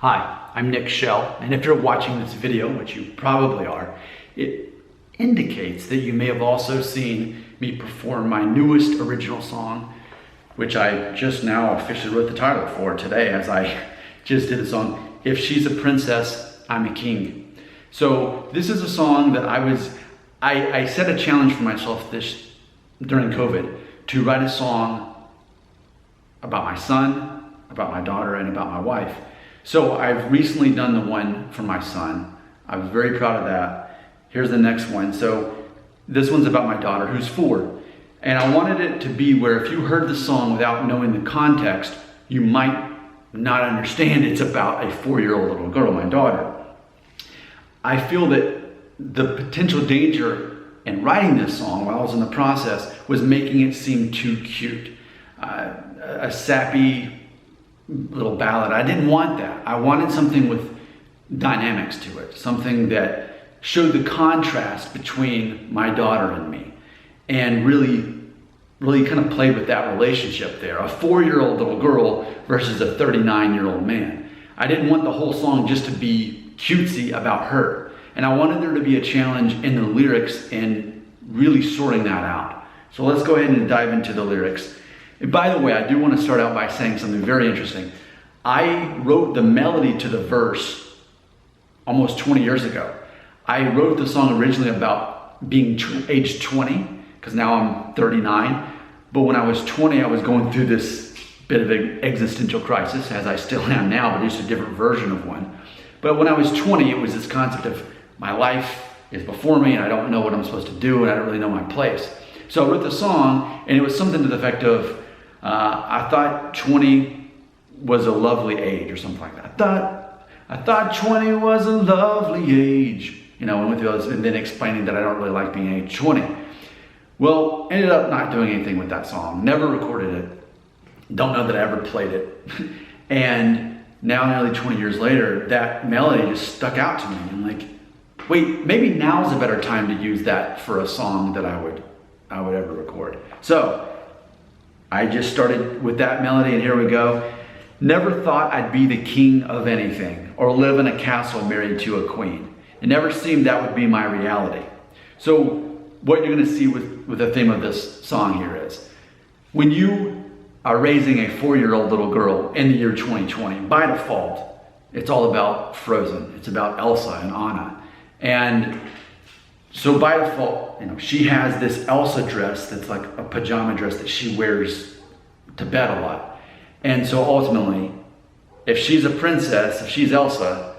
Hi, I'm Nick Shell, and if you're watching this video, which you probably are, it indicates that you may have also seen me perform my newest original song, which I just now officially wrote the title for today, as I just did the song, If She's a Princess, I'm a King. So this is a song that I set a challenge for myself during COVID to write a song about my son, about my daughter, and about my wife. So I've recently done the one for my son. I was very proud of that. Here's the next one. So this one's about my daughter, who's 4. And I wanted it to be where if you heard the song without knowing the context, you might not understand it's about a 4-year-old little girl, my daughter. I feel that the potential danger in writing this song while I was in the process was making it seem too cute. A sappy little ballad. I didn't want that. I wanted something with dynamics to it, something that showed the contrast between my daughter and me, and really kind of played with that relationship there. A 4-year-old little girl versus a 39-year-old man. I didn't want the whole song just to be cutesy about her, and I wanted there to be a challenge in the lyrics and really sorting that out. So let's go ahead and dive into the lyrics. And by the way, I do want to start out by saying something very interesting. I wrote the melody to the verse almost 20 years ago. I wrote the song originally about being age 20, because now I'm 39. But when I was 20, I was going through this bit of an existential crisis, as I still am now, but just a different version of one. But when I was 20, it was this concept of my life is before me and I don't know what I'm supposed to do and I don't really know my place. So I wrote the song, and it was something to the effect of, I thought 20 was a lovely age, or something like that. I thought 20 was a lovely age. You know, and with those, and then explaining that I don't really like being age 20. Well, ended up not doing anything with that song. Never recorded it. Don't know that I ever played it. And now, nearly 20 years later, that melody just stuck out to me. I'm like, wait, maybe now's a better time to use that for a song that I would ever record. So I just started with that melody, and here we go. Never thought I'd be the king of anything or live in a castle married to a queen. It never seemed that would be my reality. So what you're going to see with the theme of this song here is, when you are raising a 4-year-old little girl in the year 2020, by default, it's all about Frozen. It's about Elsa and Anna. And so by default, you know, she has this Elsa dress that's like a pajama dress that she wears to bed a lot. And so ultimately, if she's a princess, if she's Elsa,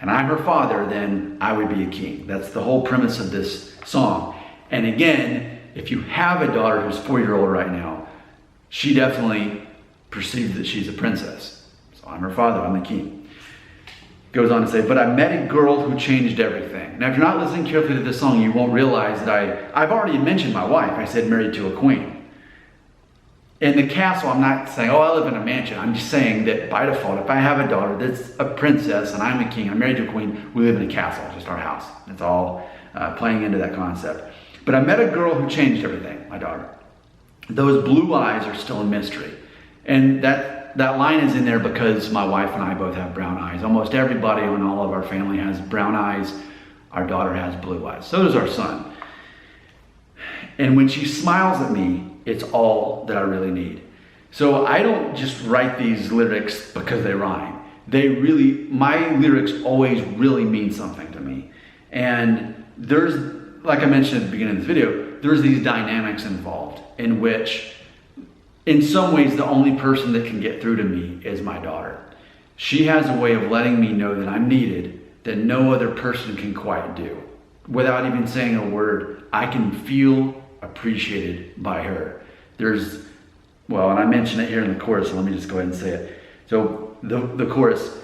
and I'm her father, then I would be a king. That's the whole premise of this song. And again, if you have a daughter who's 4-year-old right now, she definitely perceives that she's a princess. So I'm her father, I'm the king. Goes on to say, but I met a girl who changed everything. Now, if you're not listening carefully to this song, you won't realize that I've already mentioned my wife. I said married to a queen. In the castle, I'm not saying, oh, I live in a mansion. I'm just saying that by default, if I have a daughter that's a princess and I'm a king, I'm married to a queen, we live in a castle, just our house. It's all playing into that concept. But I met a girl who changed everything, my daughter. Those blue eyes are still a mystery. And that line is in there because my wife and I both have brown eyes. Almost everybody in all of our family has brown eyes. Our daughter has blue eyes. So does our son. And when she smiles at me, it's all that I really need. So I don't just write these lyrics because they rhyme. My lyrics always really mean something to me. And there's, like I mentioned at the beginning of this video, there's these dynamics involved in which, in some ways, the only person that can get through to me is my daughter. She has a way of letting me know that I'm needed that no other person can quite do. Without even saying a word, I can feel appreciated by her. And I mentioned it here in the chorus, so let me just go ahead and say it. So the chorus,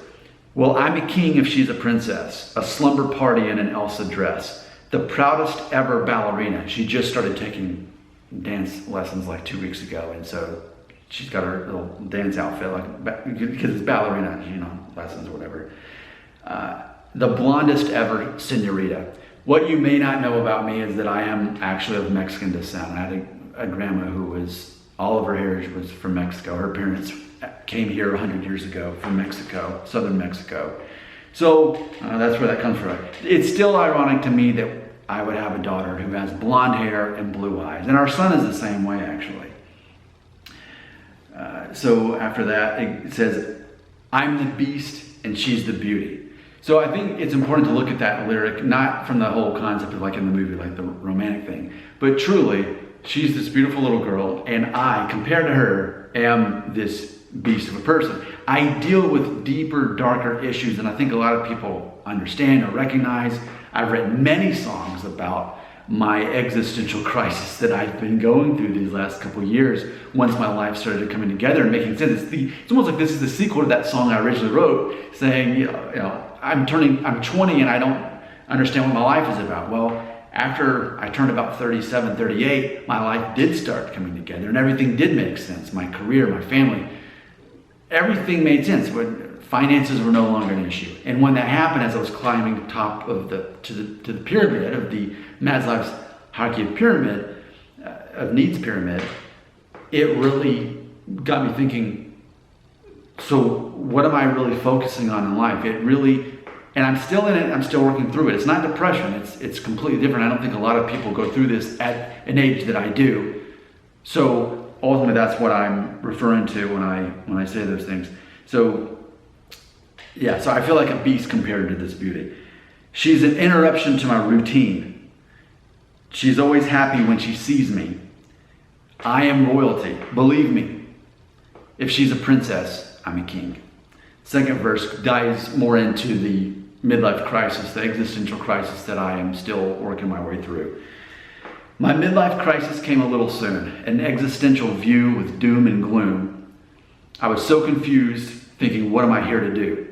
well, I'm a king if she's a princess, a slumber party in an Elsa dress, the proudest ever ballerina. She just started taking dance lessons like 2 weeks ago, and so she's got her little dance outfit, because it's ballerina, lessons or whatever. The blondest ever senorita. What you may not know about me is that I am actually of Mexican descent. I had a grandma who was, all of her heritage was from Mexico. Her parents came here 100 years ago from Mexico, southern Mexico. So that's where that comes from. It's still ironic to me that I would have a daughter who has blonde hair and blue eyes. And our son is the same way, actually. So after that, it says, I'm the beast and she's the beauty. So I think it's important to look at that lyric, not from the whole concept of like in the movie, like the romantic thing, but truly, she's this beautiful little girl, and I, compared to her, am this beast of a person. I deal with deeper, darker issues than I think a lot of people understand or recognize. I've written many songs about my existential crisis that I've been going through these last couple of years once my life started coming together and making sense. It's almost like this is the sequel to that song I originally wrote, saying, you know, I'm 20 and I don't understand what my life is about. Well, after I turned about 37, 38, my life did start coming together and everything did make sense. My career, my family, everything made sense. When finances were no longer an issue. And when that happened, as I was climbing top of to the pyramid of the Maslow's hierarchy of pyramid, of needs pyramid, it really got me thinking, so what am I really focusing on in life? It really, and I'm still in it, I'm still working through it. It's not depression, it's completely different. I don't think a lot of people go through this at an age that I do. So ultimately that's what I'm referring to when I say those things. So yeah, so I feel like a beast compared to this beauty. She's an interruption to my routine. She's always happy when she sees me. I am royalty, believe me. If she's a princess, I'm a king. Second verse dives more into the midlife crisis, the existential crisis that I am still working my way through. My midlife crisis came a little soon, an existential view with doom and gloom. I was so confused, thinking, what am I here to do?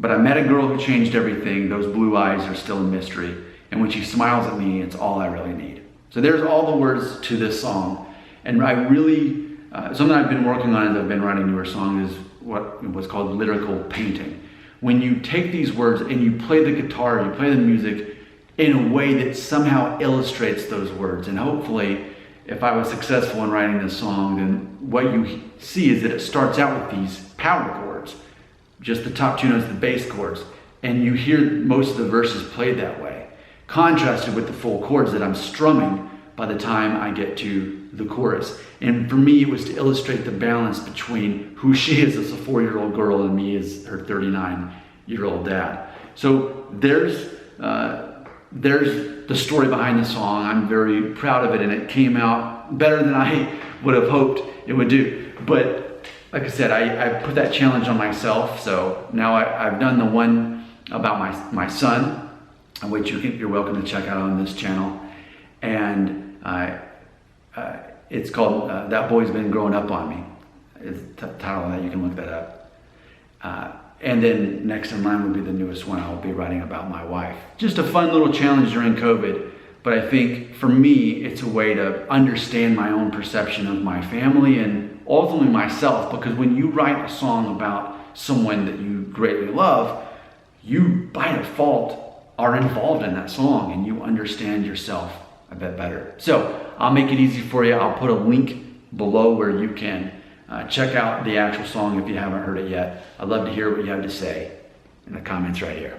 But I met a girl who changed everything. Those blue eyes are still a mystery. And when she smiles at me, it's all I really need. So there's all the words to this song. And I really, something I've been working on as I've been writing newer songs is what's called lyrical painting. When you take these words and you play the guitar, you play the music in a way that somehow illustrates those words. And hopefully, if I was successful in writing this song, then what you see is that it starts out with these power chords, just the top two notes, the bass chords. And you hear most of the verses played that way, contrasted with the full chords that I'm strumming by the time I get to the chorus. And for me, it was to illustrate the balance between who she is as a 4-year-old girl and me as her 39-year-old dad. So there's the story behind the song. I'm very proud of it, and it came out better than I would have hoped it would do. But like I said, I put that challenge on myself. So now I've done the one about my son, which you're welcome to check out on this channel. And it's called That Boy's Been Growing Up on Me. It's the title of that. You can look that up. And then next in line will be the newest one. I'll be writing about my wife. Just a fun little challenge during COVID. But I think for me, it's a way to understand my own perception of my family and ultimately myself. Because when you write a song about someone that you greatly love, you by default are involved in that song and you understand yourself a bit better. So I'll make it easy for you. I'll put a link below where you can check out the actual song if you haven't heard it yet. I'd love to hear what you have to say in the comments right here.